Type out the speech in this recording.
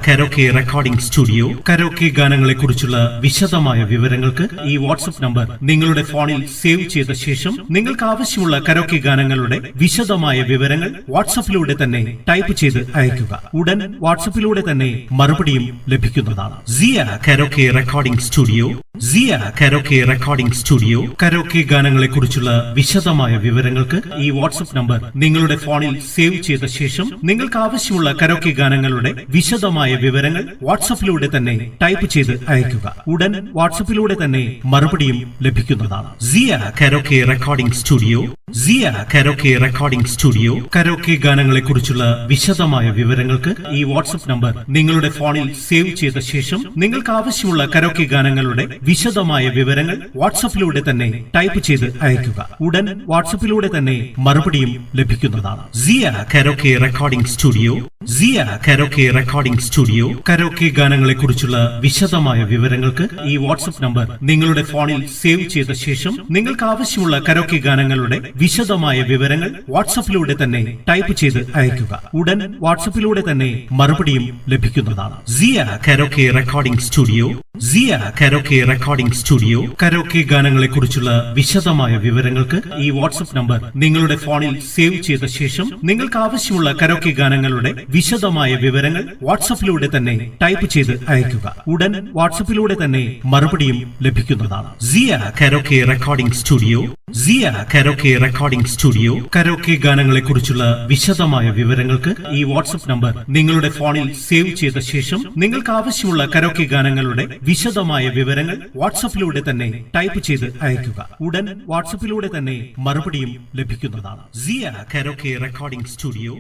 Karaoke recording studio karaoke ഗാനങ്ങളെ കുറിച്ചുള്ള വിശദമായ വിവരങ്ങൾക്ക് ഈ വാട്സ്ആപ്പ് നമ്പർ നിങ്ങളുടെ ഫോണിൽ സേവ് ചെയ്ത ശേഷം നിങ്ങൾക്ക് ആവശ്യമുള്ള കരോക്കെ ഗാനങ്ങളുടെ വിശദമായ വിവരങ്ങൾ വാട്സ്ആപ്പിലൂടെ തന്നെ ടൈപ്പ് ചെയ്ത് അയയ്ക്കുക. ഉടൻ വാട്സ്ആപ്പിലൂടെ തന്നെ മറുപടിയും ലഭിക്കുന്നതാണ്. Karaoke recording studio karaoke recording studio karaoke ഗാനങ്ങളെ കുറിച്ചുള്ള വിശദമായ വിവരങ്ങൾക്ക് ഈ വാട്സ്ആപ്പ് നമ്പർ നിങ്ങളുടെ ഫോണിൽ സേവ് ചെയ്ത ശേഷം നിങ്ങൾക്ക് ആവശ്യമുള്ള കരോക്കെ ഗാനങ്ങളുടെ വിശദമായ വിവരങ്ങൾ വാട്സ്ആപ്പിലൂടെ തന്നെ ടൈപ്പ് ചെയ്ത് അയയ്ക്കുക. ഉടൻ വാട്സ്ആപ്പിലൂടെ തന്നെ മറുപടിയും ലഭിക്കുന്നതാണ്. Karaoke recording studio karaoke recording studio karaoke ഗാനങ്ങളെ കുറിച്ചുള്ള വിശദമായ വിവരങ്ങൾക്ക് ഈ വാട്സ്ആപ്പ് നമ്പർ നിങ്ങളുടെ ഫോണിൽ സേവ് ചെയ്ത ശേഷം നിങ്ങൾക്ക് ആവശ്യമുള്ള കരോക്കെ ഗാനങ്ങളുടെ വിശദമായ വിവരങ്ങൾ വാട്സ്ആപ്പിലൂടെ തന്നെ ടൈപ്പ് ചെയ്ത് അയയ്ക്കുക. ഉടൻ വാട്സ്ആപ്പിലൂടെ തന്നെ മറുപടിയും ലഭിക്കുന്നതാണ്. Karaoke recording studio karaoke recording studio karaoke ഗാനങ്ങളെ കുറിച്ചുള്ള വിശദമായ വിവരങ്ങൾക്ക് ഈ വാട്സ്ആപ്പ് നമ്പർ നിങ്ങളുടെ ഫോണിൽ സേവ് ചെയ്ത ശേഷം നിങ്ങൾക്ക് ആവശ്യമുള്ള കരോക്കെ ഗാനങ്ങളുടെ വിശദമായ വിവരങ്ങൾ വാട്സ്ആപ്പിലൂടെ തന്നെ ടൈപ്പ് ചെയ്ത് അയയ്ക്കുക. ഉടൻ വാട്സ്ആപ്പിലൂടെ തന്നെ മറുപടിയും ലഭിക്കുന്നതാണ്. Karaoke recording studio karaoke recording studio karaoke ഗാനങ്ങളെ കുറിച്ചുള്ള വിശദമായ വിവരങ്ങൾക്ക് ഈ വാട്സ്ആപ്പ് നമ്പർ നിങ്ങളുടെ ഫോണിൽ സേവ് ചെയ്ത ശേഷം നിങ്ങൾക്ക് ആവശ്യമുള്ള കരോക്കെ ഗാനങ്ങളുടെ വിശദമായ വിവരങ്ങൾ വാട്സ്ആപ്പിലൂടെ തന്നെ ടൈപ്പ് ചെയ്ത് അയയ്ക്കുക. ഉടൻ വാട്സ്ആപ്പിലൂടെ തന്നെ മറുപടിയും ലഭിക്കുന്നതാണ്. Karaoke recording studio karaoke recording studio karaoke ഗാനങ്ങളെ കുറിച്ചുള്ള വിശദമായ വിവരങ്ങൾക്ക് ഈ വാട്സ്ആപ്പ് നമ്പർ നിങ്ങളുടെ ഫോണിൽ സേവ് ചെയ്ത ശേഷം നിങ്ങൾക്ക് ആവശ്യമുള്ള കരോക്കെ ഗാനങ്ങളുടെ വിശദമായ വിവരങ്ങൾ വാട്സ്ആപ്പിലൂടെ തന്നെ ടൈപ്പ് ചെയ്ത് അയയ്ക്കുക. ഉടൻ വാട്സ്ആപ്പിലൂടെ തന്നെ മറുപടിയും ലഭിക്കുന്നതാണ്. Karaoke recording studio